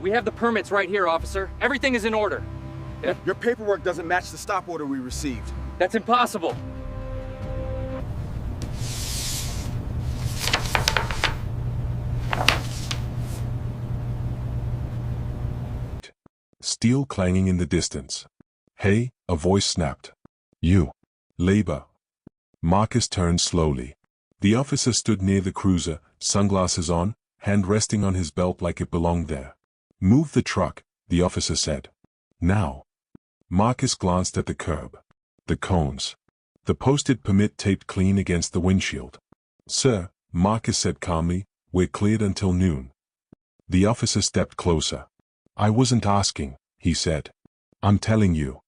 We have the permits right here, officer. Everything is in order. Your paperwork doesn't match the stop order we received. That's impossible. Steel clanging in the distance. Hey, a voice snapped. You. Labor. Marcus turned slowly. The officer stood near the cruiser, sunglasses on, hand resting on his belt like it belonged there. Move the truck, the officer said. Now. Marcus glanced at the curb. The cones. The posted permit taped clean against the windshield. Sir, Marcus said calmly, we're cleared until noon. The officer stepped closer. I wasn't asking, he said. I'm telling you.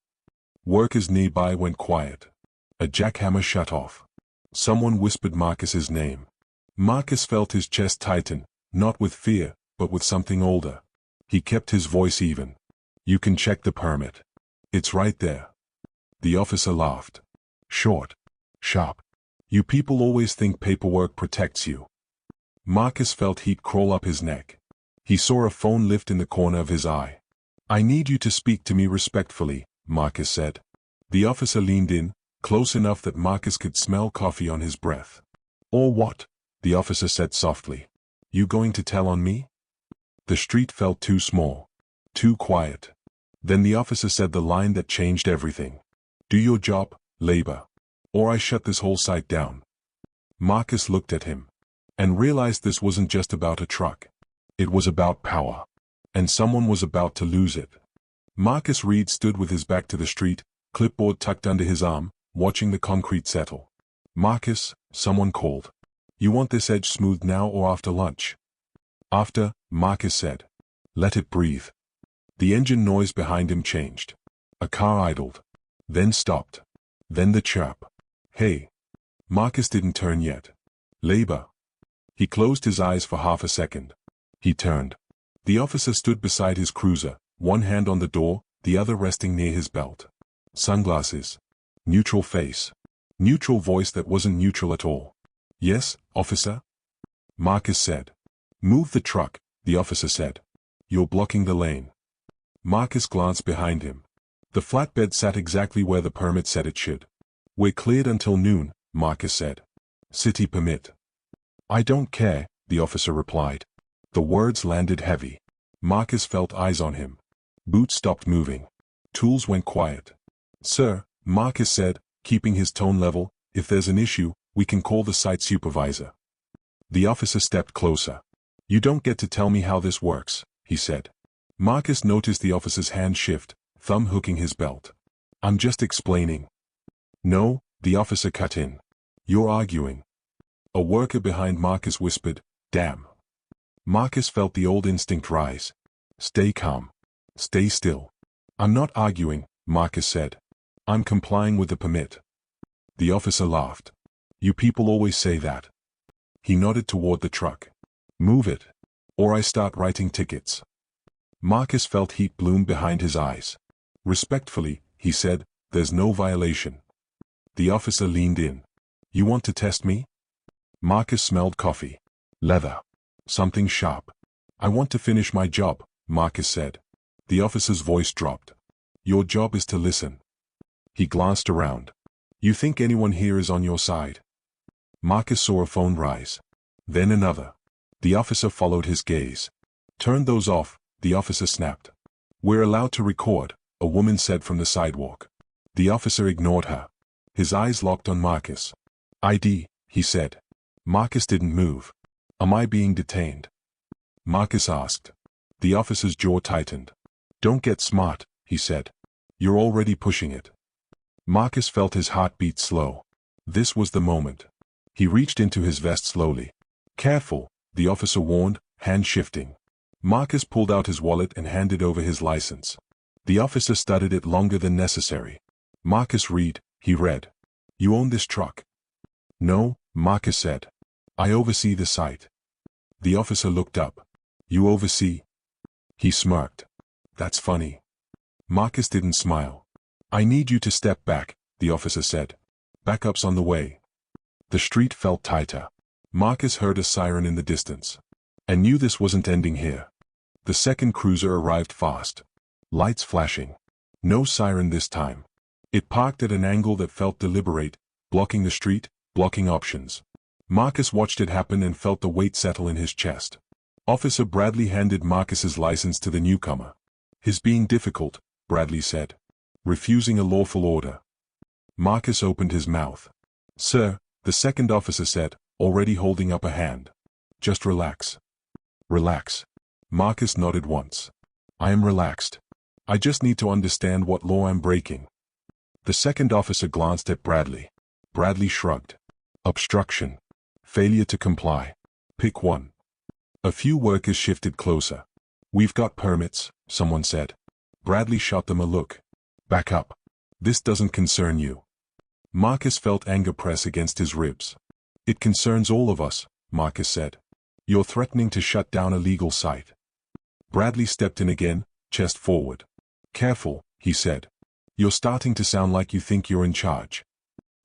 Workers nearby went quiet. A jackhammer shut off. Someone whispered Marcus's name. Marcus felt his chest tighten, not with fear, but with something older. He kept his voice even. You can check the permit. It's right there. The officer laughed. Short. Sharp. You people always think paperwork protects you. Marcus felt heat crawl up his neck. He saw a phone lift in the corner of his eye. I need you to speak to me respectfully, Marcus said. The officer leaned in, close enough that Marcus could smell coffee on his breath. Or what? The officer said softly. You going to tell on me? The street felt too small. Too quiet. Then the officer said the line that changed everything. Do your job, labor. Or I shut this whole site down. Marcus looked at him. And realized this wasn't just about a truck. It was about power. And someone was about to lose it. Marcus Reed stood with his back to the street, clipboard tucked under his arm, watching the concrete settle. Marcus, someone called. You want this edge smoothed now or after lunch? After, Marcus said. Let it breathe. The engine noise behind him changed. A car idled. Then stopped. Then the chirp. Hey. Marcus didn't turn yet. Labor. He closed his eyes for half a second. He turned. The officer stood beside his cruiser, one hand on the door, the other resting near his belt. Sunglasses. Neutral face. Neutral voice that wasn't neutral at all. Yes, officer? Marcus said. Move the truck, the officer said. You're blocking the lane. Marcus glanced behind him. The flatbed sat exactly where the permit said it should. We're cleared until noon, Marcus said. City permit. I don't care, the officer replied. The words landed heavy. Marcus felt eyes on him. Boots stopped moving. Tools went quiet. Sir, Marcus said, keeping his tone level, if there's an issue, we can call the site supervisor. The officer stepped closer. You don't get to tell me how this works, he said. Marcus noticed the officer's hand shift, thumb hooking his belt. I'm just explaining. No, the officer cut in. You're arguing. A worker behind Marcus whispered, damn. Marcus felt the old instinct rise. Stay calm. Stay still. I'm not arguing, Marcus said. I'm complying with the permit. The officer laughed. You people always say that. He nodded toward the truck. Move it. Or I start writing tickets. Marcus felt heat bloom behind his eyes. Respectfully, he said, there's no violation. The officer leaned in. You want to test me? Marcus smelled coffee. Leather. Something sharp. I want to finish my job, Marcus said. The officer's voice dropped. Your job is to listen. He glanced around. You think anyone here is on your side? Marcus saw a phone rise. Then another. The officer followed his gaze. Turn those off, the officer snapped. We're allowed to record, a woman said from the sidewalk. The officer ignored her. His eyes locked on Marcus. ID, he said. Marcus didn't move. Am I being detained? Marcus asked. The officer's jaw tightened. Don't get smart, he said. You're already pushing it. Marcus felt his heart beat slow. This was the moment. He reached into his vest slowly. Careful, the officer warned, hand shifting. Marcus pulled out his wallet and handed over his license. The officer studied it longer than necessary. Marcus Reed, he read. You own this truck? No, Marcus said. I oversee the site. The officer looked up. You oversee? He smirked. That's funny. Marcus didn't smile. I need you to step back, the officer said. Backup's on the way. The street felt tighter. Marcus heard a siren in the distance. And knew this wasn't ending here. The second cruiser arrived fast. Lights flashing. No siren this time. It parked at an angle that felt deliberate, blocking the street, blocking options. Marcus watched it happen and felt the weight settle in his chest. Officer Bradley handed Marcus's license to the newcomer. "He's being difficult," Bradley said. "Refusing a lawful order." Marcus opened his mouth. "Sir," the second officer said, already holding up a hand. "Just relax." "Relax." Marcus nodded once. "I am relaxed. I just need to understand what law I'm breaking." The second officer glanced at Bradley. Bradley shrugged. "Obstruction. Failure to comply. Pick one." A few workers shifted closer. "We've got permits," someone said. Bradley shot them a look. "Back up. This doesn't concern you." Marcus felt anger press against his ribs. "It concerns all of us," Marcus said. "You're threatening to shut down a legal site." Bradley stepped in again, chest forward. "Careful," he said. "You're starting to sound like you think you're in charge."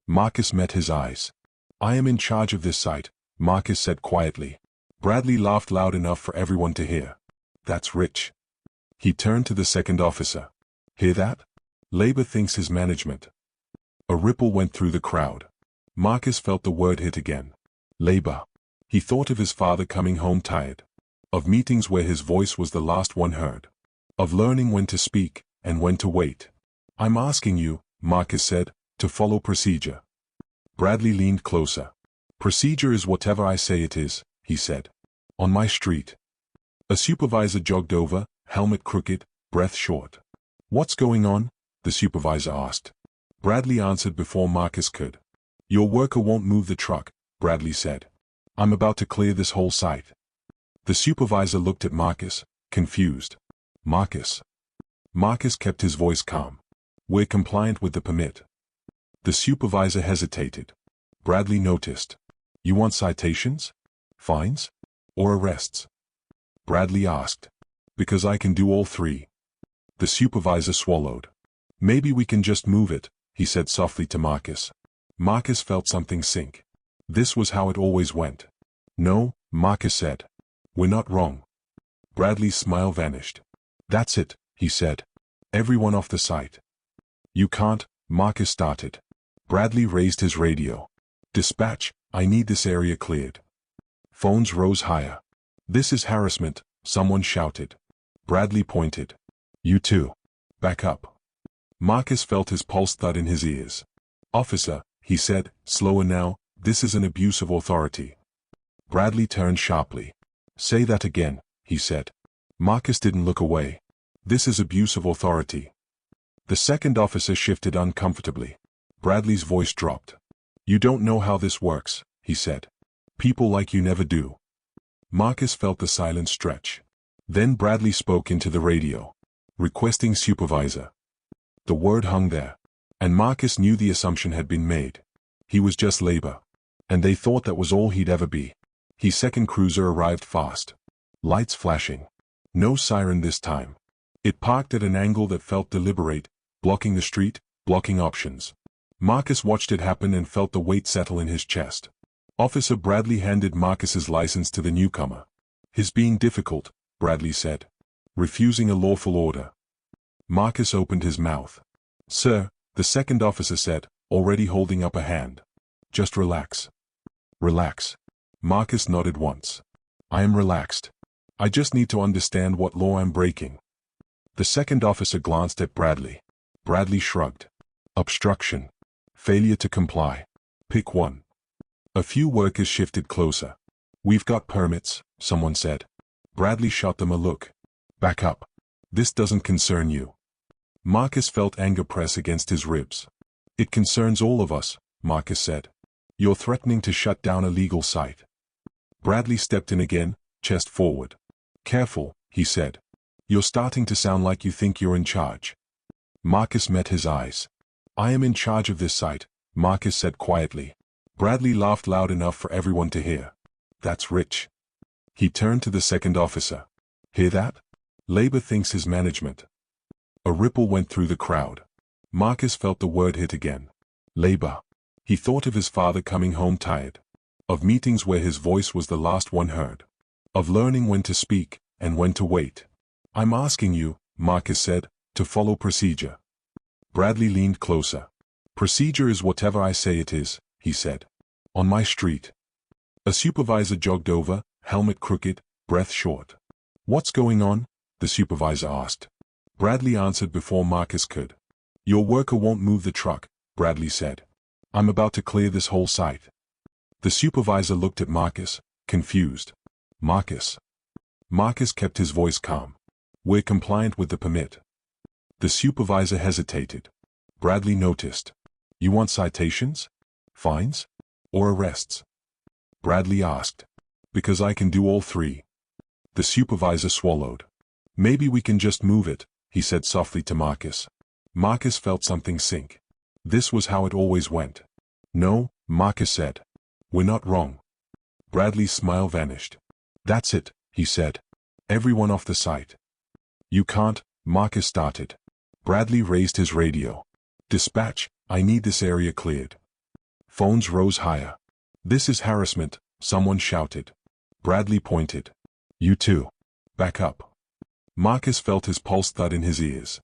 Marcus met his eyes. "I am in charge of this site," Marcus said quietly. Bradley laughed loud enough for everyone to hear. "That's rich." He turned to the second officer. "Hear that? Labor thinks his management." A ripple went through the crowd. Marcus felt the word hit again. Labor. He thought of his father coming home tired. Of meetings where his voice was the last one heard. Of learning when to speak, and when to wait. "I'm asking you," Marcus said, "to follow procedure." Bradley leaned closer. "Procedure is whatever I say it is," he said. "On my street." A supervisor jogged over, helmet crooked, breath short. "What's going on?" the supervisor asked. Bradley answered before Marcus could. "Your worker won't move the truck," Bradley said. "I'm about to clear this whole site." The supervisor looked at Marcus, confused. "Marcus." Marcus kept his voice calm. "We're compliant with the permit." The supervisor hesitated. Bradley noticed. "You want citations? Fines? Or arrests?" Bradley asked. "Because I can do all three." The supervisor swallowed. "Maybe we can just move it," he said softly to Marcus. Marcus felt something sink. This was how it always went. "No," Marcus said. "We're not wrong." Bradley's smile vanished. "That's it," he said. "Everyone off the site." "You can't," Marcus started. Bradley raised his radio. "Dispatch, I need this area cleared." Phones rose higher. "This is harassment," someone shouted. Bradley pointed. "You too. Back up." Marcus felt his pulse thud in his ears. "Officer," he said, slower now, "this is an abuse of authority." Bradley turned sharply. "Say that again," he said. Marcus didn't look away. "This is abuse of authority." The second officer shifted uncomfortably. Bradley's voice dropped. "You don't know how this works," he said. "People like you never do." Marcus felt the silence stretch. Then Bradley spoke into the radio. "Requesting supervisor." The word hung there. And Marcus knew the assumption had been made. He was just labor. And they thought that was all he'd ever be. His second cruiser arrived fast. Lights flashing. No siren this time. It parked at an angle that felt deliberate, blocking the street, blocking options. Marcus watched it happen and felt the weight settle in his chest. Officer Bradley handed Marcus's license to the newcomer. "He's being difficult," Bradley said. "Refusing a lawful order." Marcus opened his mouth. "Sir," the second officer said, already holding up a hand. "Just relax." "Relax." Marcus nodded once. "I am relaxed. I just need to understand what law I'm breaking." The second officer glanced at Bradley. Bradley shrugged. "Obstruction. Failure to comply. Pick one." A few workers shifted closer. "We've got permits," someone said. Bradley shot them a look. "Back up. This doesn't concern you." Marcus felt anger press against his ribs. "It concerns all of us," Marcus said. "You're threatening to shut down a legal site." Bradley stepped in again, chest forward. "Careful," he said. "You're starting to sound like you think you're in charge." Marcus met his eyes. "I am in charge of this site," Marcus said quietly. Bradley laughed loud enough for everyone to hear. "That's rich." He turned to the second officer. "Hear that? Labor thinks his management." A ripple went through the crowd. Marcus felt the word hit again. Labor. He thought of his father coming home tired. Of meetings where his voice was the last one heard. Of learning when to speak, and when to wait. I'm asking you, Marcus said, to follow procedure. Bradley leaned closer. Procedure is whatever I say it is, he said. On my street. A supervisor jogged over, helmet crooked, breath short. What's going on? The supervisor asked. Bradley answered before Marcus could. Your worker won't move the truck, Bradley said. I'm about to clear this whole site. The supervisor looked at Marcus, confused. Marcus. Marcus kept his voice calm. We're compliant with the permit. The supervisor hesitated. Bradley noticed. You want citations? Fines? Or arrests? Bradley asked. Because I can do all three. The supervisor swallowed. Maybe we can just move it, he said softly to Marcus. Marcus felt something sink. This was how it always went. No, Marcus said. We're not wrong. Bradley's smile vanished. That's it, he said. Everyone off the site. You can't, Marcus started. Bradley raised his radio. Dispatch, I need this area cleared. Phones rose higher. This is harassment, someone shouted. Bradley pointed. You too. Back up. Marcus felt his pulse thud in his ears.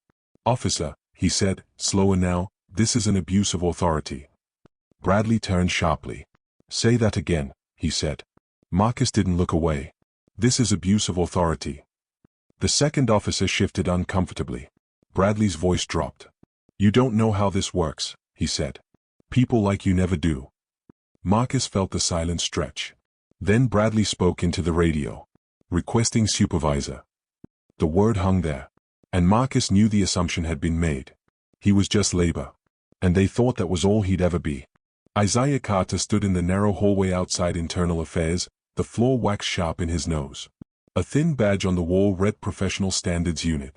Officer, he said, slower now, this is an abuse of authority. Bradley turned sharply. Say that again, he said. Marcus didn't look away. This is abuse of authority. The second officer shifted uncomfortably. Bradley's voice dropped. You don't know how this works, he said. People like you never do. Marcus felt the silence stretch. Then Bradley spoke into the radio. Requesting supervisor. The word hung there. And Marcus knew the assumption had been made. He was just labor. And they thought that was all he'd ever be. Isaiah Carter stood in the narrow hallway outside Internal Affairs, the floor wax sharp in his nose. A thin badge on the wall read Professional Standards Unit.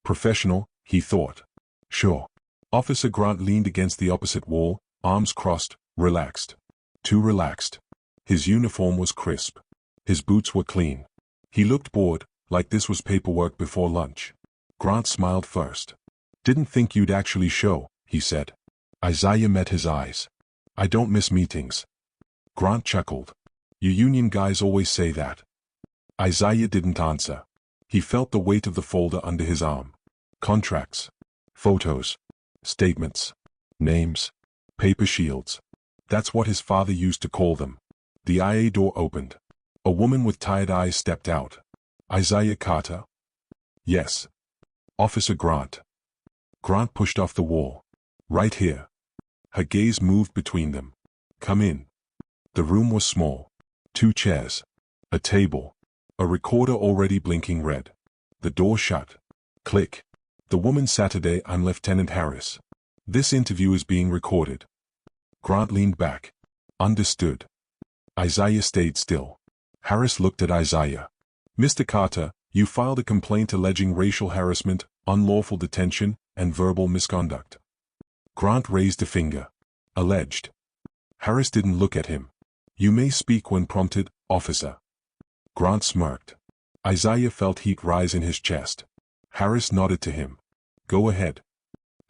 Professional, he thought. Sure. Officer Grant leaned against the opposite wall, arms crossed, relaxed. Too relaxed. His uniform was crisp. His boots were clean. He looked bored, like this was paperwork before lunch. Grant smiled first. Didn't think you'd actually show, he said. Isaiah met his eyes. I don't miss meetings. Grant chuckled. You union guys always say that. Isaiah didn't answer. He felt the weight of the folder under his arm. Contracts. Photos. Statements. Names. Paper shields. That's what his father used to call them. The IA door opened. A woman with tired eyes stepped out. Isaiah Carter? Yes. Officer Grant. Grant pushed off the wall. Right here. Her gaze moved between them. Come in. The room was small. 2 chairs. A table. A recorder already blinking red. The door shut. Click. The woman Saturday, I'm Lieutenant Harris. This interview is being recorded. Grant leaned back. Understood. Isaiah stayed still. Harris looked at Isaiah. Mr. Carter, you filed a complaint alleging racial harassment, unlawful detention, and verbal misconduct. Grant raised a finger. Alleged. Harris didn't look at him. You may speak when prompted, officer. Grant smirked. Isaiah felt heat rise in his chest. Harris nodded to him. Go ahead.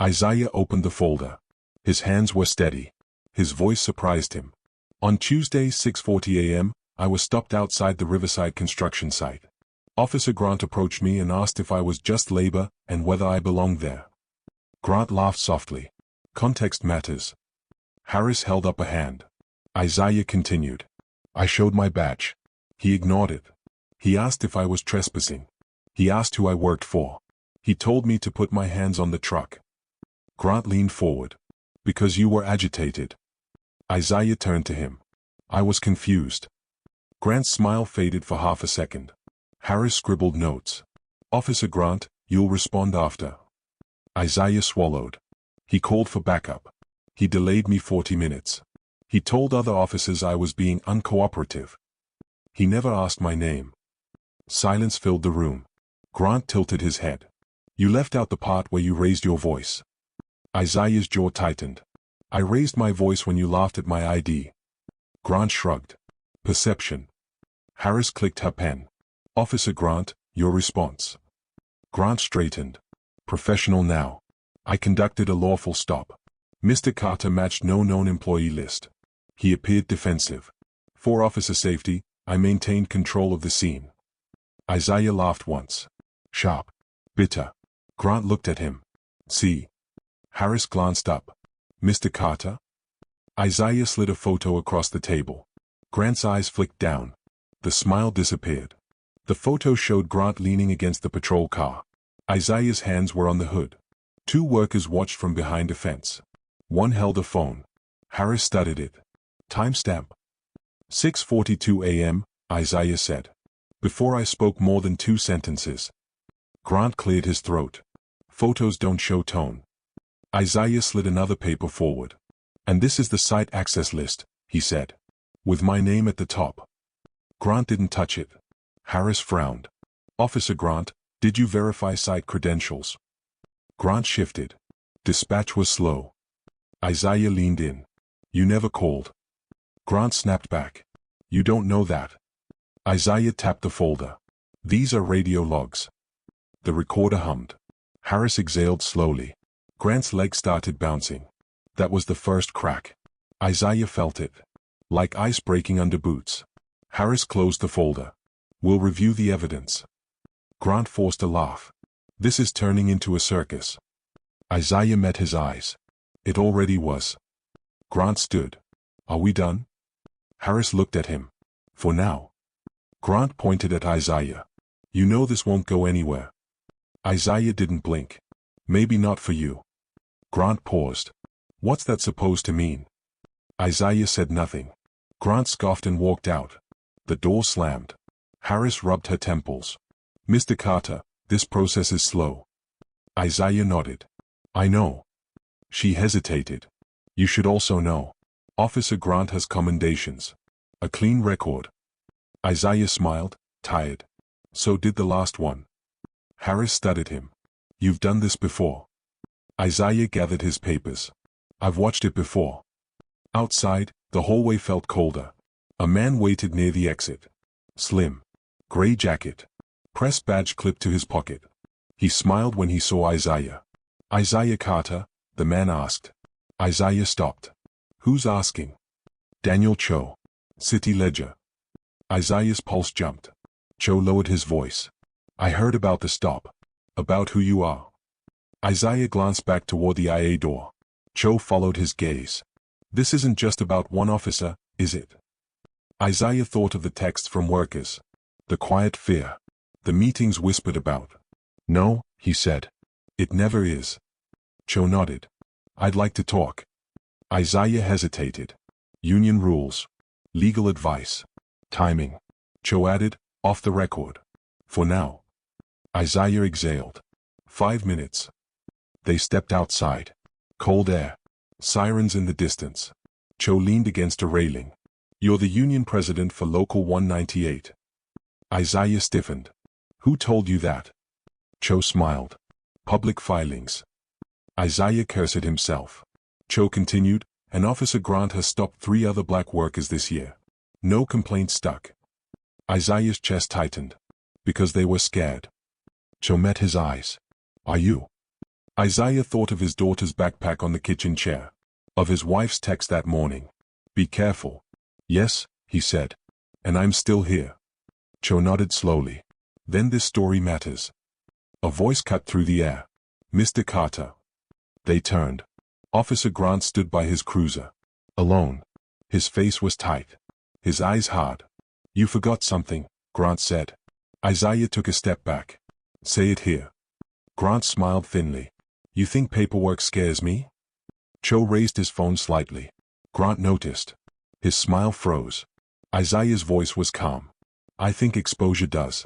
Isaiah opened the folder. His hands were steady. His voice surprised him. On Tuesday, 6:40 a.m., I was stopped outside the Riverside construction site. Officer Grant approached me and asked if I was just labor and whether I belonged there. Grant laughed softly. Context matters. Harris held up a hand. Isaiah continued. I showed my badge. He ignored it. He asked if I was trespassing. He asked who I worked for. He told me to put my hands on the truck. Grant leaned forward. Because you were agitated. Isaiah turned to him. I was confused. Grant's smile faded for half a second. Harris scribbled notes. Officer Grant, you'll respond after. Isaiah swallowed. He called for backup. He delayed me 40 minutes. He told other officers I was being uncooperative. He never asked my name. Silence filled the room. Grant tilted his head. You left out the part where you raised your voice. Isaiah's jaw tightened. I raised my voice when you laughed at my ID. Grant shrugged. Perception. Harris clicked her pen. Officer Grant, your response. Grant straightened. Professional now. I conducted a lawful stop. Mr. Carter matched no known employee list. He appeared defensive. For officer safety, I maintained control of the scene. Isaiah laughed once. Sharp. Bitter. Grant looked at him. See. Harris glanced up. Mr. Carter? Isaiah slid a photo across the table. Grant's eyes flicked down. The smile disappeared. The photo showed Grant leaning against the patrol car. Isaiah's hands were on the hood. Two workers watched from behind a fence. One held a phone. Harris studied it. Timestamp. 6:42 a.m., Isaiah said. Before I spoke more than 2 sentences. Grant cleared his throat. Photos don't show tone. Isaiah slid another paper forward. And this is the site access list, he said. With my name at the top. Grant didn't touch it. Harris frowned. Officer Grant, did you verify site credentials? Grant shifted. Dispatch was slow. Isaiah leaned in. You never called. Grant snapped back. You don't know that. Isaiah tapped the folder. These are radio logs. The recorder hummed. Harris exhaled slowly. Grant's leg started bouncing. That was the first crack. Isaiah felt it. Like ice breaking under boots. Harris closed the folder. We'll review the evidence. Grant forced a laugh. This is turning into a circus. Isaiah met his eyes. It already was. Grant stood. Are we done? Harris looked at him. For now. Grant pointed at Isaiah. You know this won't go anywhere. Isaiah didn't blink. Maybe not for you. Grant paused. What's that supposed to mean? Isaiah said nothing. Grant scoffed and walked out. The door slammed. Harris rubbed her temples. Mr. Carter, this process is slow. Isaiah nodded. I know. She hesitated. You should also know. Officer Grant has commendations. A clean record. Isaiah smiled, tired. So did the last one. Harris studied him. You've done this before. Isaiah gathered his papers. I've watched it before. Outside, the hallway felt colder. A man waited near the exit. Slim. Gray jacket. Press badge clipped to his pocket. He smiled when he saw Isaiah. Isaiah Carter, the man asked. Isaiah stopped. Who's asking? Daniel Cho. City Ledger. Isaiah's pulse jumped. Cho lowered his voice. I heard about the stop. About who you are. Isaiah glanced back toward the IA door. Cho followed his gaze. This isn't just about one officer, is it? Isaiah thought of the texts from workers. The quiet fear. The meetings whispered about. No, he said. It never is. Cho nodded. I'd like to talk. Isaiah hesitated. Union rules. Legal advice. Timing. Cho added, off the record. For now. Isaiah exhaled. 5 minutes. They stepped outside. Cold air. Sirens in the distance. Cho leaned against a railing. You're the union president for Local 198. Isaiah stiffened. Who told you that? Cho smiled. Public filings. Isaiah cursed himself. Cho continued, and Officer Grant has stopped 3 other black workers this year. No complaints stuck. Isaiah's chest tightened. Because they were scared. Cho met his eyes. Are you? Isaiah thought of his daughter's backpack on the kitchen chair. Of his wife's text that morning. Be careful. Yes, he said. And I'm still here. Cho nodded slowly. Then this story matters. A voice cut through the air. Mr. Carter. They turned. Officer Grant stood by his cruiser. Alone. His face was tight. His eyes hard. You forgot something, Grant said. Isaiah took a step back. Say it here. Grant smiled thinly. You think paperwork scares me? Cho raised his phone slightly. Grant noticed. His smile froze. Isaiah's voice was calm. I think exposure does.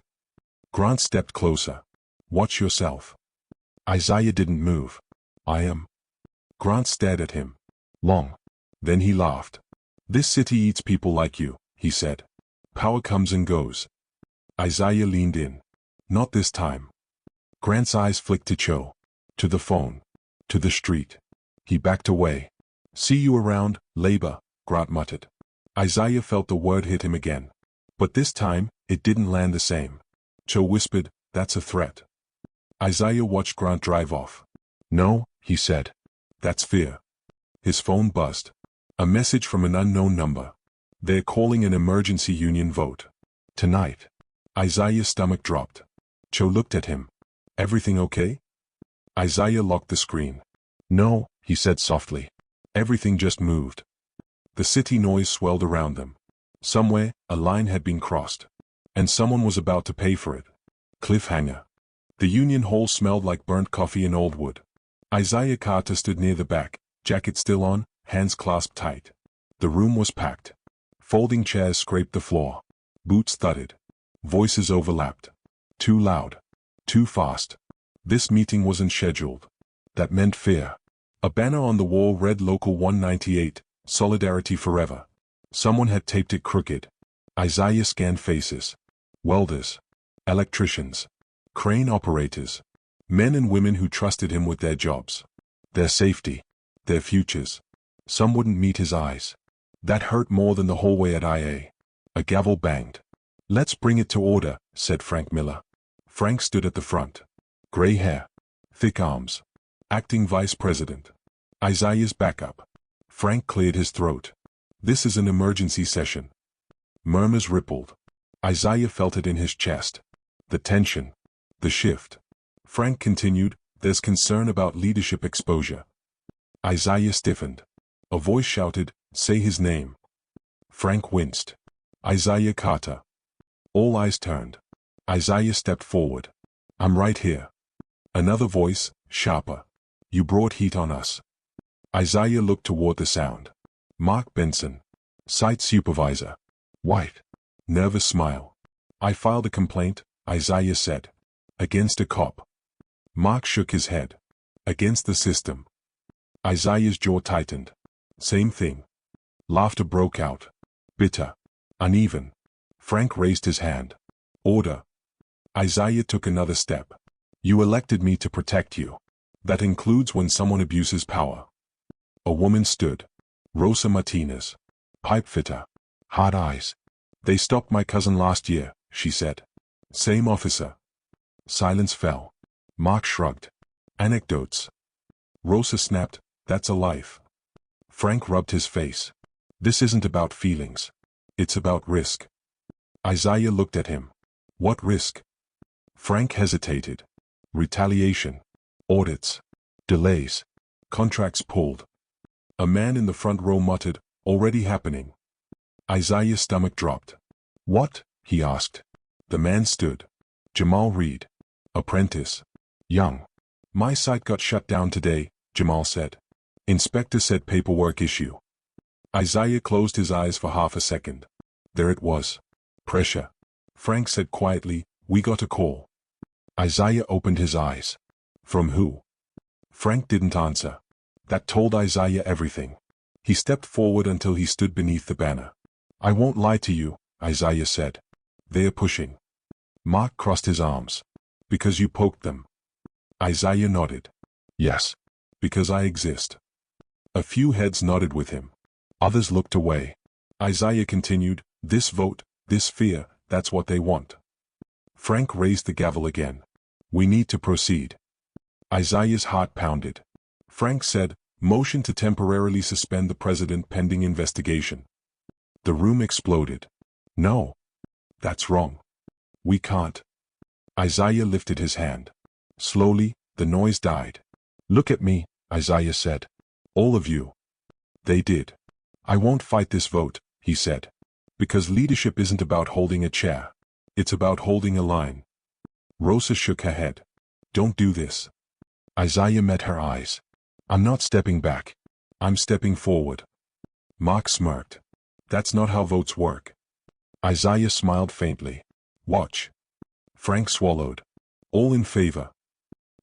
Grant stepped closer. Watch yourself. Isaiah didn't move. I am. Grant stared at him. Long. Then he laughed. This city eats people like you, he said. Power comes and goes. Isaiah leaned in. Not this time. Grant's eyes flicked to Cho. To the phone. To the street. He backed away. See you around, labor, Grant muttered. Isaiah felt the word hit him again. But this time, it didn't land the same. Cho whispered, that's a threat. Isaiah watched Grant drive off. No, he said. That's fear. His phone buzzed. A message from an unknown number. They're calling an emergency union vote. Tonight. Isaiah's stomach dropped. Cho looked at him. Everything okay? Isaiah locked the screen. No, he said softly. Everything just moved. The city noise swelled around them. Somewhere, a line had been crossed. And someone was about to pay for it. Cliffhanger. The Union Hall smelled like burnt coffee and old wood. Isaiah Carter stood near the back, jacket still on, hands clasped tight. The room was packed. Folding chairs scraped the floor. Boots thudded. Voices overlapped. Too loud. Too fast. This meeting wasn't scheduled. That meant fear. A banner on the wall read Local 198, Solidarity Forever. Someone had taped it crooked. Isaiah scanned faces. Welders. Electricians. Crane operators. Men and women who trusted him with their jobs. Their safety. Their futures. Some wouldn't meet his eyes. That hurt more than the hallway at IA. A gavel banged. Let's bring it to order, said Frank Miller. Frank stood at the front. Gray hair. Thick arms. Acting vice president. Isaiah's backup. Frank cleared his throat. This is an emergency session. Murmurs rippled. Isaiah felt it in his chest. The tension. The shift. Frank continued, there's concern about leadership exposure. Isaiah stiffened. A voice shouted, say his name. Frank winced. Isaiah Carter. All eyes turned. Isaiah stepped forward. I'm right here. Another voice, sharper. You brought heat on us. Isaiah looked toward the sound. Mark Benson. Site supervisor. White. Nervous smile. I filed a complaint, Isaiah said. Against a cop. Mark shook his head. Against the system. Isaiah's jaw tightened. Same thing. Laughter broke out. Bitter. Uneven. Frank raised his hand. Order. Isaiah took another step. You elected me to protect you. That includes when someone abuses power. A woman stood. Rosa Martinez. Pipe fitter. Hard eyes. They stopped my cousin last year, she said. Same officer. Silence fell. Mark shrugged. Anecdotes. Rosa snapped, that's a life. Frank rubbed his face. This isn't about feelings. It's about risk. Isaiah looked at him. What risk? Frank hesitated. Retaliation. Audits. Delays. Contracts pulled. A man in the front row muttered, already happening. Isaiah's stomach dropped. What? He asked. The man stood. Jamal Reed. Apprentice. Young. My site got shut down today, Jamal said. Inspector said paperwork issue. Isaiah closed his eyes for half a second. There it was. Pressure. Frank said quietly, we got a call. Isaiah opened his eyes. From who? Frank didn't answer. That told Isaiah everything. He stepped forward until he stood beneath the banner. I won't lie to you, Isaiah said. They're pushing. Mark crossed his arms. Because you poked them. Isaiah nodded. Yes. Because I exist. A few heads nodded with him. Others looked away. Isaiah continued, this vote, this fear, that's what they want. Frank raised the gavel again. We need to proceed. Isaiah's heart pounded. Frank said, motion to temporarily suspend the president pending investigation. The room exploded. No. That's wrong. We can't. Isaiah lifted his hand. Slowly, the noise died. Look at me, Isaiah said. All of you. They did. I won't fight this vote, he said. Because leadership isn't about holding a chair. It's about holding a line. Rosa shook her head. Don't do this. Isaiah met her eyes. I'm not stepping back. I'm stepping forward. Mark smirked. That's not how votes work. Isaiah smiled faintly. Watch. Frank swallowed. All in favor.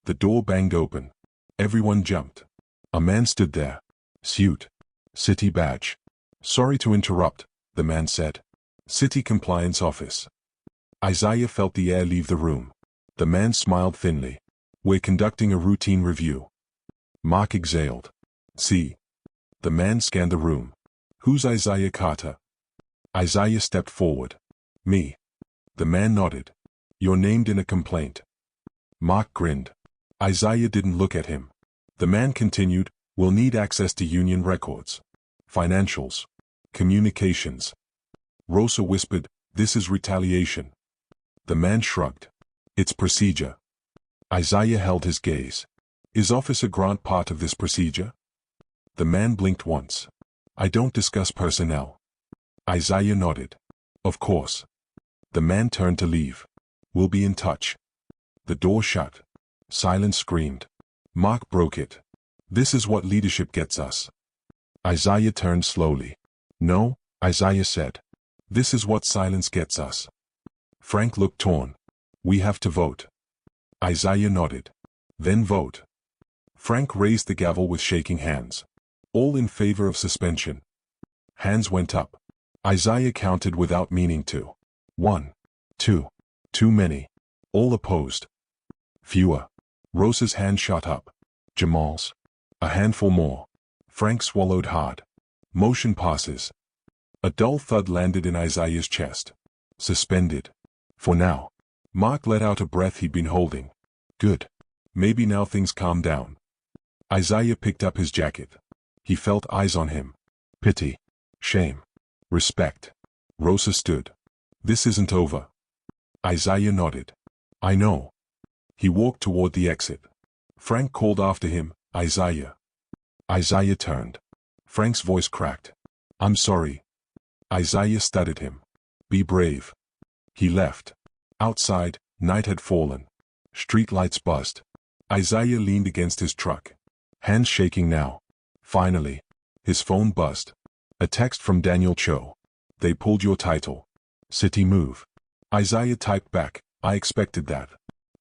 The door banged open. Everyone jumped. A man stood there. Suit. City badge. Sorry to interrupt, the man said. City Compliance Office. Isaiah felt the air leave the room. The man smiled thinly. We're conducting a routine review. Mark exhaled. See. The man scanned the room. Who's Isaiah Carter? Isaiah stepped forward. Me. The man nodded. You're named in a complaint. Mark grinned. Isaiah didn't look at him. The man continued, we'll need access to union records. Financials. Communications. Rosa whispered, this is retaliation. The man shrugged. It's procedure. Isaiah held his gaze. Is Officer Grant part of this procedure? The man blinked once. I don't discuss personnel. Isaiah nodded. Of course. The man turned to leave. We'll be in touch. The door shut. Silence screamed. Mark broke it. This is what leadership gets us. Isaiah turned slowly. No, Isaiah said. This is what silence gets us. Frank looked torn. We have to vote. Isaiah nodded. Then vote. Frank raised the gavel with shaking hands. All in favor of suspension. Hands went up. Isaiah counted without meaning to. 1, 2. Too many. All opposed. Fewer. Rosa's hand shot up. Jamal's. A handful more. Frank swallowed hard. Motion passes. A dull thud landed in Isaiah's chest. Suspended. For now. Mark let out a breath he'd been holding. Good. Maybe now things calm down. Isaiah picked up his jacket. He felt eyes on him. Pity. Shame. Respect. Rosa stood. This isn't over. Isaiah nodded. I know. He walked toward the exit. Frank called after him, Isaiah. Isaiah turned. Frank's voice cracked. I'm sorry. Isaiah stuttered him. Be brave. He left. Outside, night had fallen. Street lights buzzed. Isaiah leaned against his truck. Hands shaking now. Finally. His phone buzzed. A text from Daniel Cho. They pulled your title. City move. Isaiah typed back, I expected that.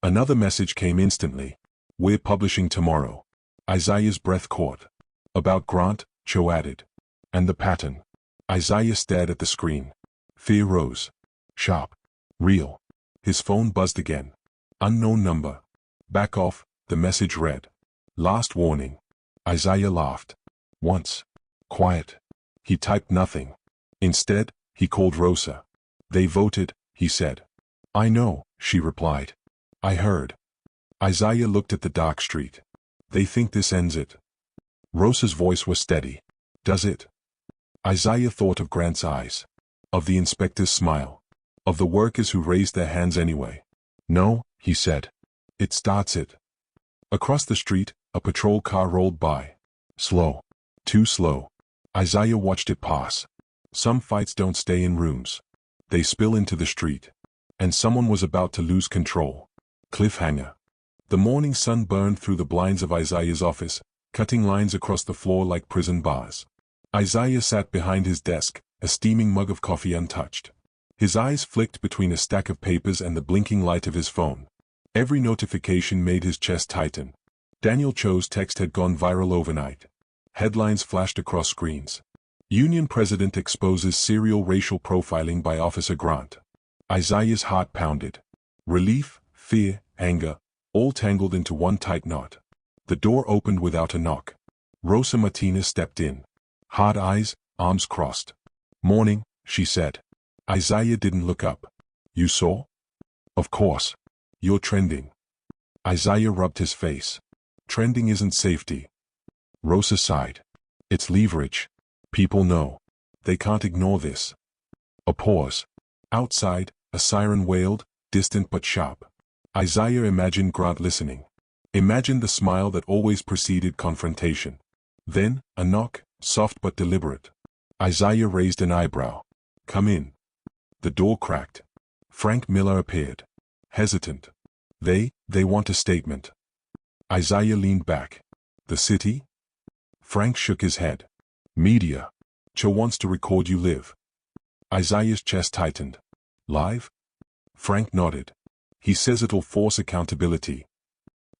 Another message came instantly. We're publishing tomorrow. Isaiah's breath caught. About Grant, Cho added. And the pattern. Isaiah stared at the screen. Fear rose. Sharp. Real. His phone buzzed again. Unknown number. Back off, the message read. Last warning. Isaiah laughed. Once. Quiet. He typed nothing. Instead, he called Rosa. They voted, he said. I know, she replied. I heard. Isaiah looked at the dark street. They think this ends it. Rosa's voice was steady. Does it? Isaiah thought of Grant's eyes. Of the inspector's smile. Of the workers who raised their hands anyway. No, he said. It starts it. Across the street, a patrol car rolled by. Slow. Too slow. Isaiah watched it pass. Some fights don't stay in rooms. They spill into the street. And someone was about to lose control. Cliffhanger. The morning sun burned through the blinds of Isaiah's office, cutting lines across the floor like prison bars. Isaiah sat behind his desk, a steaming mug of coffee untouched. His eyes flicked between a stack of papers and the blinking light of his phone. Every notification made his chest tighten. Daniel Cho's text had gone viral overnight. Headlines flashed across screens. Union President exposes serial racial profiling by Officer Grant. Isaiah's heart pounded. Relief, fear, anger, all tangled into one tight knot. The door opened without a knock. Rosa Martinez stepped in. Hard eyes, arms crossed. Morning, she said. Isaiah didn't look up. You saw? Of course. You're trending. Isaiah rubbed his face. Trending isn't safety. Rosa sighed. It's leverage. People know. They can't ignore this. A pause. Outside, a siren wailed, distant but sharp. Isaiah imagined Grant listening. Imagined the smile that always preceded confrontation. Then, a knock, soft but deliberate. Isaiah raised an eyebrow. Come in. The door cracked. Frank Miller appeared. Hesitant. They want a statement. Isaiah leaned back. The city? Frank shook his head. Media. Cho wants to record you live. Isaiah's chest tightened. Live? Frank nodded. He says it'll force accountability.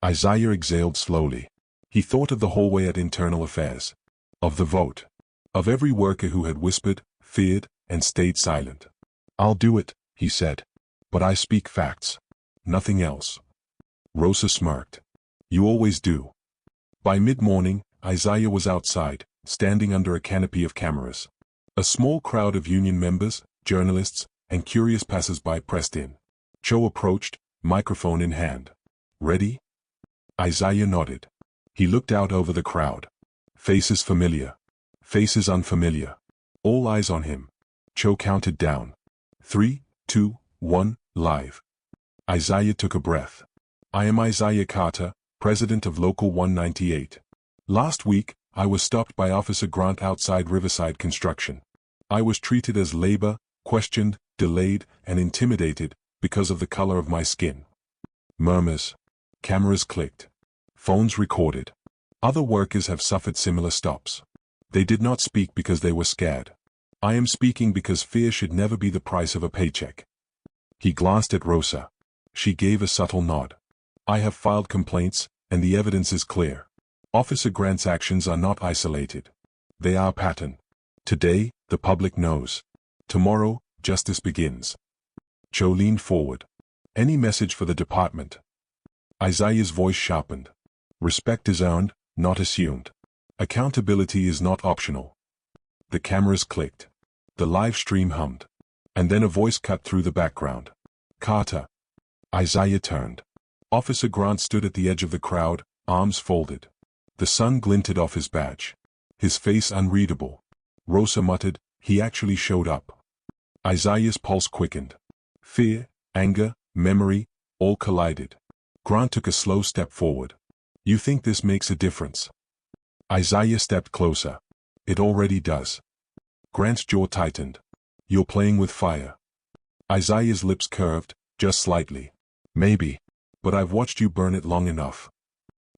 Isaiah exhaled slowly. He thought of the hallway at Internal Affairs. Of the vote. Of every worker who had whispered, feared, and stayed silent. I'll do it, he said. But I speak facts. Nothing else. Rosa smirked. You always do. By mid-morning, Isaiah was outside, standing under a canopy of cameras. A small crowd of union members, journalists, and curious passers-by pressed in. Cho approached, microphone in hand. Ready? Isaiah nodded. He looked out over the crowd. Faces familiar. Faces unfamiliar. All eyes on him. Cho counted down. 3, 2, 1, live. Isaiah took a breath. I am Isaiah Carter, president of Local 198. Last week, I was stopped by Officer Grant outside Riverside Construction. I was treated as labor, questioned, delayed, and intimidated because of the color of my skin. Murmurs. Cameras clicked. Phones recorded. Other workers have suffered similar stops. They did not speak because they were scared. I am speaking because fear should never be the price of a paycheck. He glanced at Rosa. She gave a subtle nod. I have filed complaints, and the evidence is clear. Officer Grant's actions are not isolated. They are a pattern. Today, the public knows. Tomorrow, justice begins. Cho leaned forward. Any message for the department? Isaiah's voice sharpened. Respect is earned, not assumed. Accountability is not optional. The cameras clicked. The live stream hummed. And then a voice cut through the background. Carter. Isaiah turned. Officer Grant stood at the edge of the crowd, arms folded. The sun glinted off his badge. His face unreadable. Rosa muttered, "He actually showed up." Isaiah's pulse quickened. Fear, anger, memory, all collided. Grant took a slow step forward. "You think this makes a difference?" Isaiah stepped closer. "It already does." Grant's jaw tightened. "You're playing with fire." Isaiah's lips curved, just slightly. "Maybe. But I've watched you burn it long enough."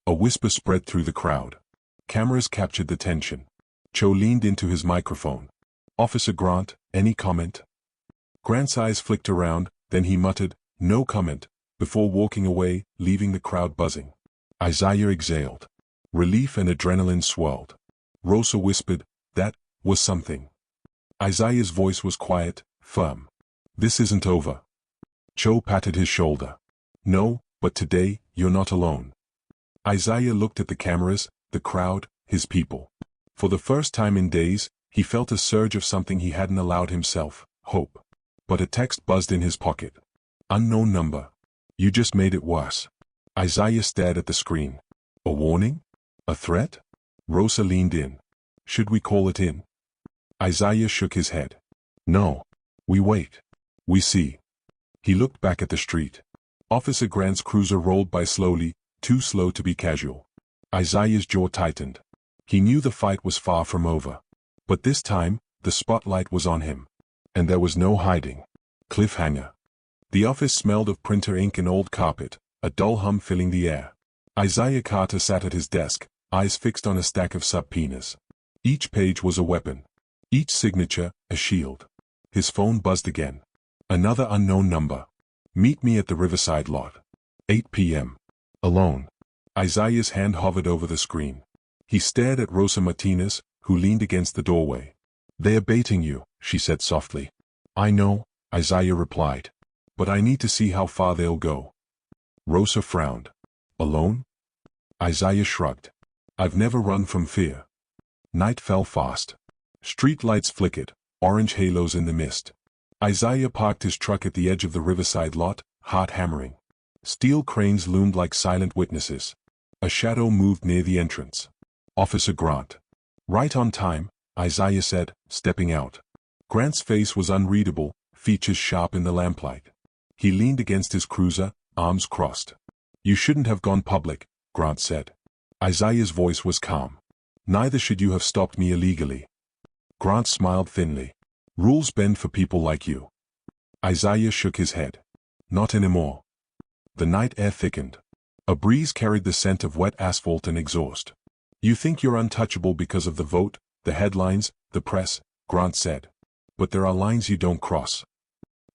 A whisper spread through the crowd. Cameras captured the tension. Cho leaned into his microphone. "Officer Grant, any comment?" Grant's eyes flicked around, then he muttered, "No comment," before walking away, leaving the crowd buzzing. Isaiah exhaled. Relief and adrenaline swirled. Rosa whispered, "That was something." Isaiah's voice was quiet, firm. "This isn't over." Cho patted his shoulder. "No, but today, you're not alone." Isaiah looked at the cameras, the crowd, his people. For the first time in days, he felt a surge of something he hadn't allowed himself, hope. But a text buzzed in his pocket. "Unknown number. You just made it worse." Isaiah stared at the screen. "A warning? A threat?" Rosa leaned in. "Should we call it in?" Isaiah shook his head. "No. We wait. We see." He looked back at the street. Officer Grant's cruiser rolled by slowly, too slow to be casual. Isaiah's jaw tightened. He knew the fight was far from over. But this time, the spotlight was on him. And there was no hiding. Cliffhanger. The office smelled of printer ink and old carpet, a dull hum filling the air. Isaiah Carter sat at his desk, eyes fixed on a stack of subpoenas. Each page was a weapon. Each signature, a shield. His phone buzzed again. Another unknown number. "Meet me at the Riverside lot. 8 p.m. Alone." Isaiah's hand hovered over the screen. He stared at Rosa Martinez, who leaned against the doorway. "They are baiting you," she said softly. "I know," Isaiah replied. "But I need to see how far they'll go." Rosa frowned. "Alone?" Isaiah shrugged. "I've never run from fear." Night fell fast. Street lights flickered, orange halos in the mist. Isaiah parked his truck at the edge of the Riverside lot, heart hammering. Steel cranes loomed like silent witnesses. A shadow moved near the entrance. Officer Grant. "Right on time," Isaiah said, stepping out. Grant's face was unreadable, features sharp in the lamplight. He leaned against his cruiser, arms crossed. "You shouldn't have gone public," Grant said. Isaiah's voice was calm. "Neither should you have stopped me illegally." Grant smiled thinly. "Rules bend for people like you." Isaiah shook his head. "Not anymore." The night air thickened. A breeze carried the scent of wet asphalt and exhaust. "You think you're untouchable because of the vote, the headlines, the press," Grant said. "But there are lines you don't cross."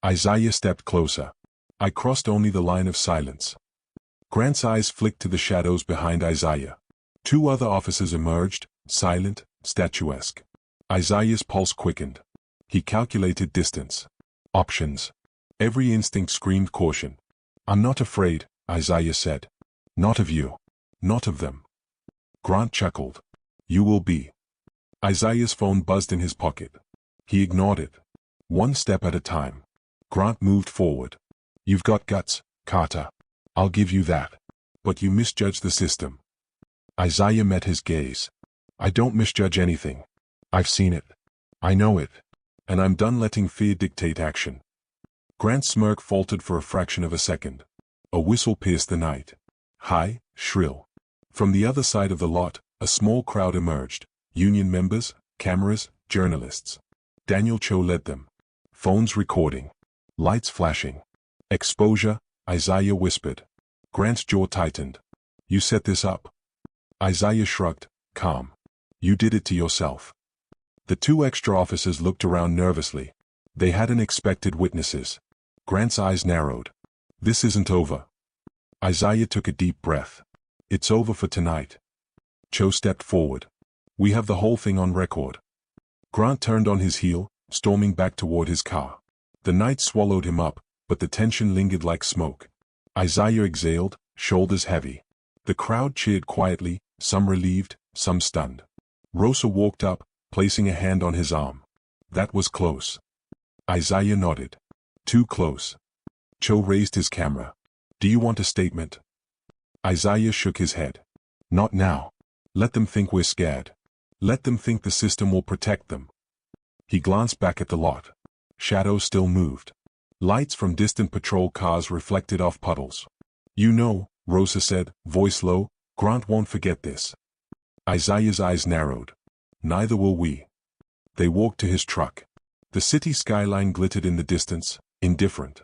Isaiah stepped closer. "I crossed only the line of silence." Grant's eyes flicked to the shadows behind Isaiah. Two other officers emerged, silent, statuesque. Isaiah's pulse quickened. He calculated distance. Options. Every instinct screamed caution. "I'm not afraid," Isaiah said. "Not of you. Not of them." Grant chuckled. "You will be." Isaiah's phone buzzed in his pocket. He ignored it. One step at a time. Grant moved forward. "You've got guts, Carter. I'll give you that. But you misjudge the system." Isaiah met his gaze. "I don't misjudge anything. I've seen it. I know it. And I'm done letting fear dictate action." Grant's smirk faltered for a fraction of a second. A whistle pierced the night. High, shrill. From the other side of the lot, a small crowd emerged. Union members, cameras, journalists. Daniel Cho led them. Phones recording. Lights flashing. Exposure, Isaiah whispered. Grant's jaw tightened. You set this up? Isaiah shrugged, calm. You did it to yourself. The two extra officers looked around nervously. They hadn't expected witnesses. Grant's eyes narrowed. This isn't over. Isaiah took a deep breath. It's over for tonight. Cho stepped forward. We have the whole thing on record. Grant turned on his heel, storming back toward his car. The night swallowed him up, but the tension lingered like smoke. Isaiah exhaled, shoulders heavy. The crowd cheered quietly, some relieved, some stunned. Rosa walked up, placing a hand on his arm. That was close. Isaiah nodded. Too close. Cho raised his camera. Do you want a statement? Isaiah shook his head. Not now. Let them think we're scared. Let them think the system will protect them. He glanced back at the lot. Shadows still moved. Lights from distant patrol cars reflected off puddles. You know, Rosa said, voice low, Grant won't forget this. Isaiah's eyes narrowed. Neither will we. They walked to his truck. The city skyline glittered in the distance, indifferent.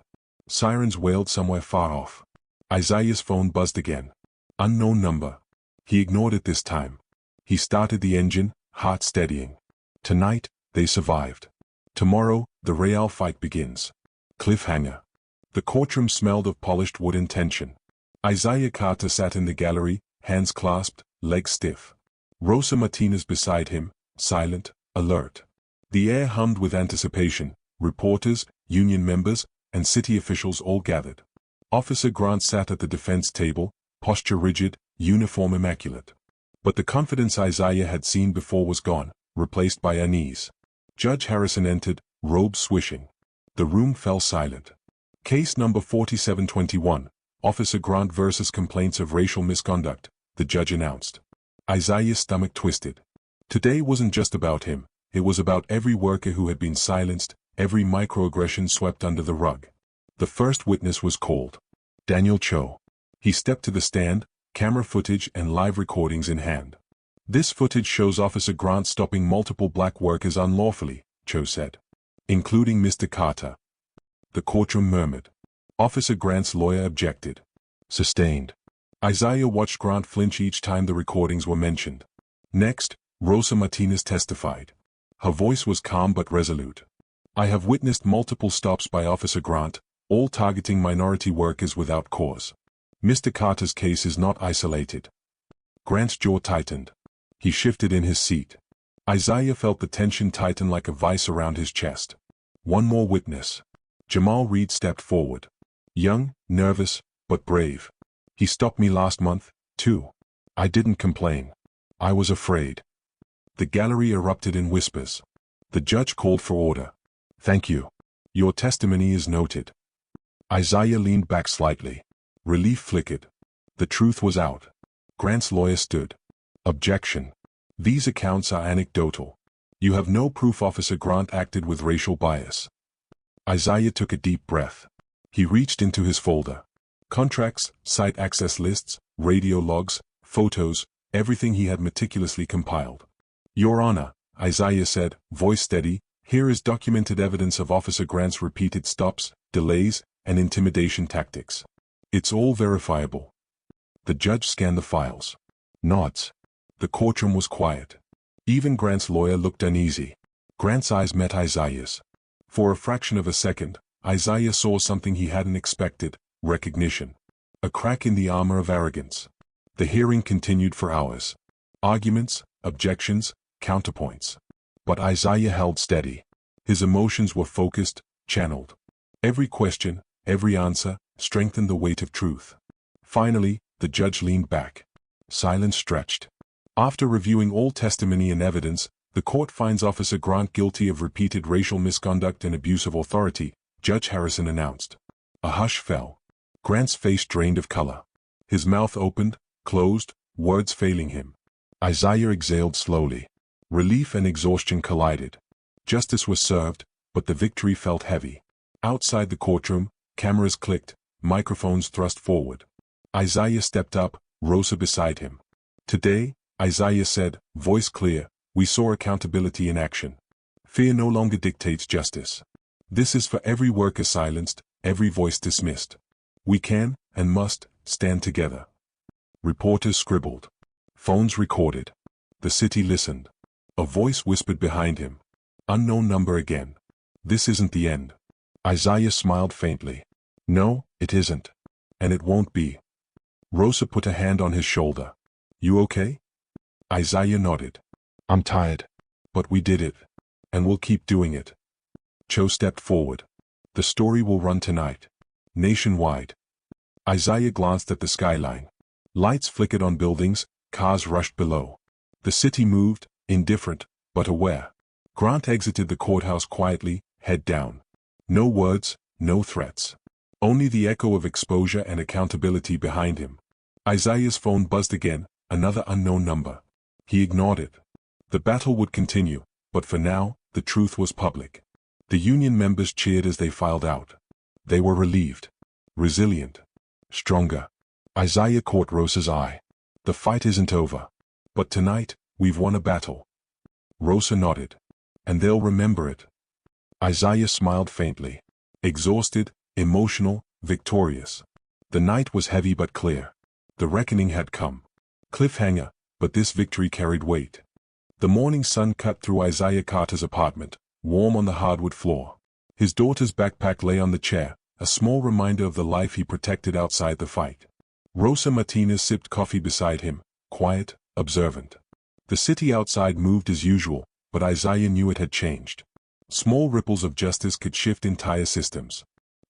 Sirens wailed somewhere far off. Isaiah's phone buzzed again. Unknown number. He ignored it this time. He started the engine, heart steadying. Tonight, they survived. Tomorrow, the real fight begins. Cliffhanger. The courtroom smelled of polished wood and tension. Isaiah Carter sat in the gallery, hands clasped, legs stiff. Rosa Martinez beside him, silent, alert. The air hummed with anticipation. Reporters, union members, and city officials all gathered. Officer Grant sat at the defense table, posture rigid, uniform immaculate. But the confidence Isaiah had seen before was gone, replaced by unease. Judge Harrison entered, robes swishing. The room fell silent. Case number 4721, Officer Grant versus complaints of racial misconduct, the judge announced. Isaiah's stomach twisted. Today wasn't just about him, it was about every worker who had been silenced, every microaggression swept under the rug. The first witness was called. Daniel Cho. He stepped to the stand, camera footage and live recordings in hand. This footage shows Officer Grant stopping multiple black workers unlawfully, Cho said. Including Mr. Carter. The courtroom murmured. Officer Grant's lawyer objected. Sustained. Isaiah watched Grant flinch each time the recordings were mentioned. Next, Rosa Martinez testified. Her voice was calm but resolute. I have witnessed multiple stops by Officer Grant, all targeting minority workers without cause. Mr. Carter's case is not isolated. Grant's jaw tightened. He shifted in his seat. Isaiah felt the tension tighten like a vice around his chest. One more witness. Jamal Reed stepped forward. Young, nervous, but brave. He stopped me last month, too. I didn't complain. I was afraid. The gallery erupted in whispers. The judge called for order. Thank you. Your testimony is noted. Isaiah leaned back slightly. Relief flickered. The truth was out. Grant's lawyer stood. Objection. These accounts are anecdotal. You have no proof Officer Grant acted with racial bias. Isaiah took a deep breath. He reached into his folder. Contracts, site access lists, radio logs, photos, everything he had meticulously compiled. Your Honor, Isaiah said, voice steady, here is documented evidence of Officer Grant's repeated stops, delays, and intimidation tactics. It's all verifiable. The judge scanned the files. Nods. The courtroom was quiet. Even Grant's lawyer looked uneasy. Grant's eyes met Isaiah's. For a fraction of a second, Isaiah saw something he hadn't expected, recognition. A crack in the armor of arrogance. The hearing continued for hours. Arguments, objections, counterpoints. But Isaiah held steady. His emotions were focused, channeled. Every question, every answer, strengthened the weight of truth. Finally, the judge leaned back. Silence stretched. After reviewing all testimony and evidence, the court finds Officer Grant guilty of repeated racial misconduct and abuse of authority, Judge Harrison announced. A hush fell. Grant's face drained of color. His mouth opened, closed, words failing him. Isaiah exhaled slowly. Relief and exhaustion collided. Justice was served, but the victory felt heavy. Outside the courtroom, cameras clicked, microphones thrust forward. Isaiah stepped up, Rosa beside him. Today, Isaiah said, voice clear, we saw accountability in action. Fear no longer dictates justice. This is for every worker silenced, every voice dismissed. We can, and must, stand together. Reporters scribbled. Phones recorded. The city listened. A voice whispered behind him. Unknown number again. This isn't the end. Isaiah smiled faintly. No, it isn't. And it won't be. Rosa put a hand on his shoulder. You okay? Isaiah nodded. I'm tired. But we did it. And we'll keep doing it. Cho stepped forward. The story will run tonight. Nationwide. Isaiah glanced at the skyline. Lights flickered on buildings, cars rushed below. The city moved, indifferent, but aware. Grant exited the courthouse quietly, head down. No words, no threats. Only the echo of exposure and accountability behind him. Isaiah's phone buzzed again, another unknown number. He ignored it. The battle would continue, but for now, the truth was public. The union members cheered as they filed out. They were relieved. Resilient. Stronger. Isaiah caught Rosa's eye. The fight isn't over. But tonight, we've won a battle. Rosa nodded. And they'll remember it. Isaiah smiled faintly. Exhausted, emotional, victorious. The night was heavy but clear. The reckoning had come. Cliffhanger, but this victory carried weight. The morning sun cut through Isaiah Carter's apartment, warm on the hardwood floor. His daughter's backpack lay on the chair, a small reminder of the life he protected outside the fight. Rosa Martinez sipped coffee beside him, quiet, observant. The city outside moved as usual, but Isaiah knew it had changed. Small ripples of justice could shift entire systems.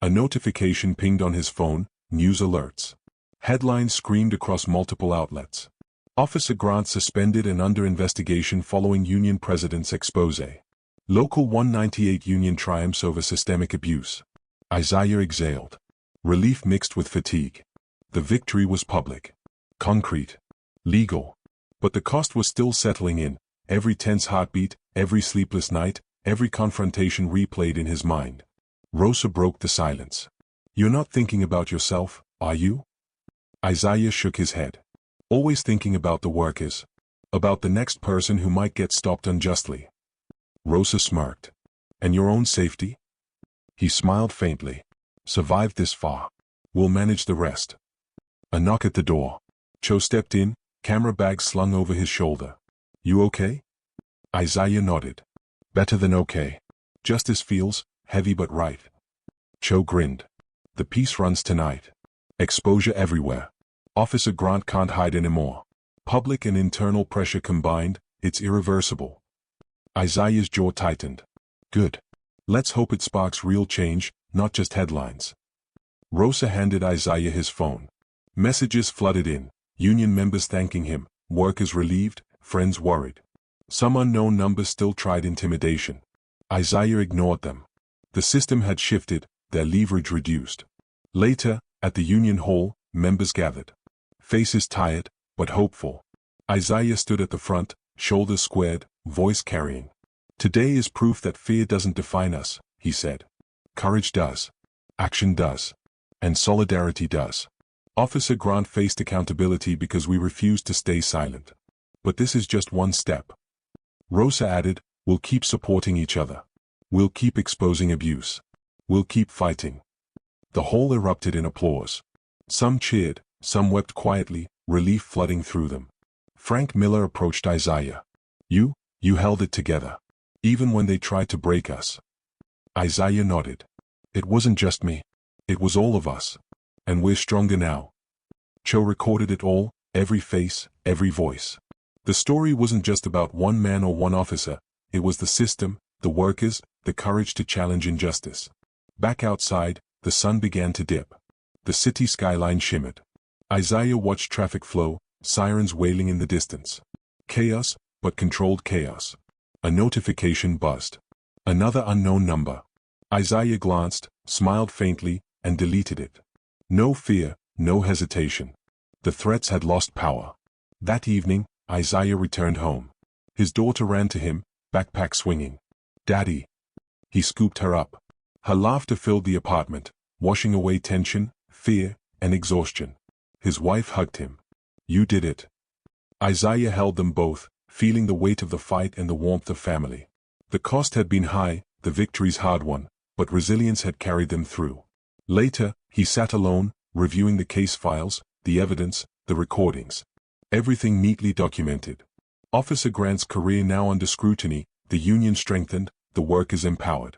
A notification pinged on his phone, news alerts. Headlines screamed across multiple outlets. Officer Grant suspended and under investigation following union president's expose. Local 198 union triumphs over systemic abuse. Isaiah exhaled. Relief mixed with fatigue. The victory was public. Concrete. Legal. But the cost was still settling in, every tense heartbeat, every sleepless night, every confrontation replayed in his mind. Rosa broke the silence. You're not thinking about yourself, are you? Isaiah shook his head. Always thinking about the workers. About the next person who might get stopped unjustly. Rosa smirked. And your own safety? He smiled faintly. Survived this far. We'll manage the rest. A knock at the door. Cho stepped in, camera bag slung over his shoulder. You okay? Isaiah nodded. Better than okay. Justice feels heavy but right. Cho grinned. The piece runs tonight. Exposure everywhere. Officer Grant can't hide anymore. Public and internal pressure combined, it's irreversible. Isaiah's jaw tightened. Good. Let's hope it sparks real change, not just headlines. Rosa handed Isaiah his phone. Messages flooded in, union members thanking him, workers relieved, friends worried. Some unknown numbers still tried intimidation. Isaiah ignored them. The system had shifted, their leverage reduced. Later, at the union hall, members gathered. Faces tired, but hopeful. Isaiah stood at the front, shoulders squared, voice carrying. Today is proof that fear doesn't define us, he said. Courage does. Action does. And solidarity does. Officer Grant faced accountability because we refused to stay silent. But this is just one step. Rosa added, we'll keep supporting each other. We'll keep exposing abuse. We'll keep fighting. The hall erupted in applause. Some cheered, some wept quietly, relief flooding through them. Frank Miller approached Isaiah. You held it together. Even when they tried to break us. Isaiah nodded. It wasn't just me. It was all of us. And we're stronger now. Cho recorded it all, every face, every voice. The story wasn't just about one man or one officer, it was the system, the workers, the courage to challenge injustice. Back outside, the sun began to dip. The city skyline shimmered. Isaiah watched traffic flow, sirens wailing in the distance. Chaos, but controlled chaos. A notification buzzed. Another unknown number. Isaiah glanced, smiled faintly, and deleted it. No fear, no hesitation. The threats had lost power. That evening, Isaiah returned home. His daughter ran to him, backpack swinging. Daddy. He scooped her up. Her laughter filled the apartment, washing away tension, fear, and exhaustion. His wife hugged him. You did it. Isaiah held them both, feeling the weight of the fight and the warmth of family. The cost had been high, the victories hard-won, but resilience had carried them through. Later, he sat alone, reviewing the case files, the evidence, the recordings. Everything neatly documented. Officer Grant's career now under scrutiny, the union strengthened, the workers empowered.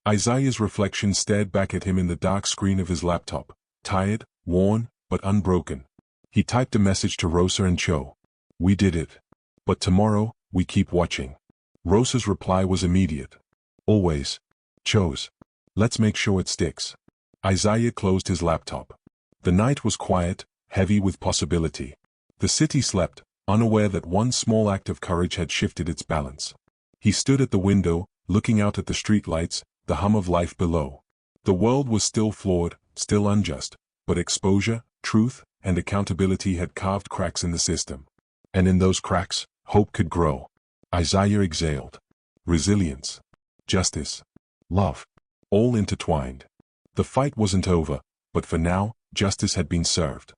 Isaiah's reflection stared back at him in the dark screen of his laptop, tired, worn, but unbroken. He typed a message to Rosa and Cho. We did it. But tomorrow, we keep watching. Rosa's reply was immediate. Always. Cho's. Let's make sure it sticks. Isaiah closed his laptop. The night was quiet, heavy with possibility. The city slept, unaware that one small act of courage had shifted its balance. He stood at the window, looking out at the streetlights, the hum of life below. The world was still flawed, still unjust, but exposure, truth, and accountability had carved cracks in the system. And in those cracks, hope could grow. Isaiah exhaled. Resilience. Justice. Love. All intertwined. The fight wasn't over, but for now, justice had been served.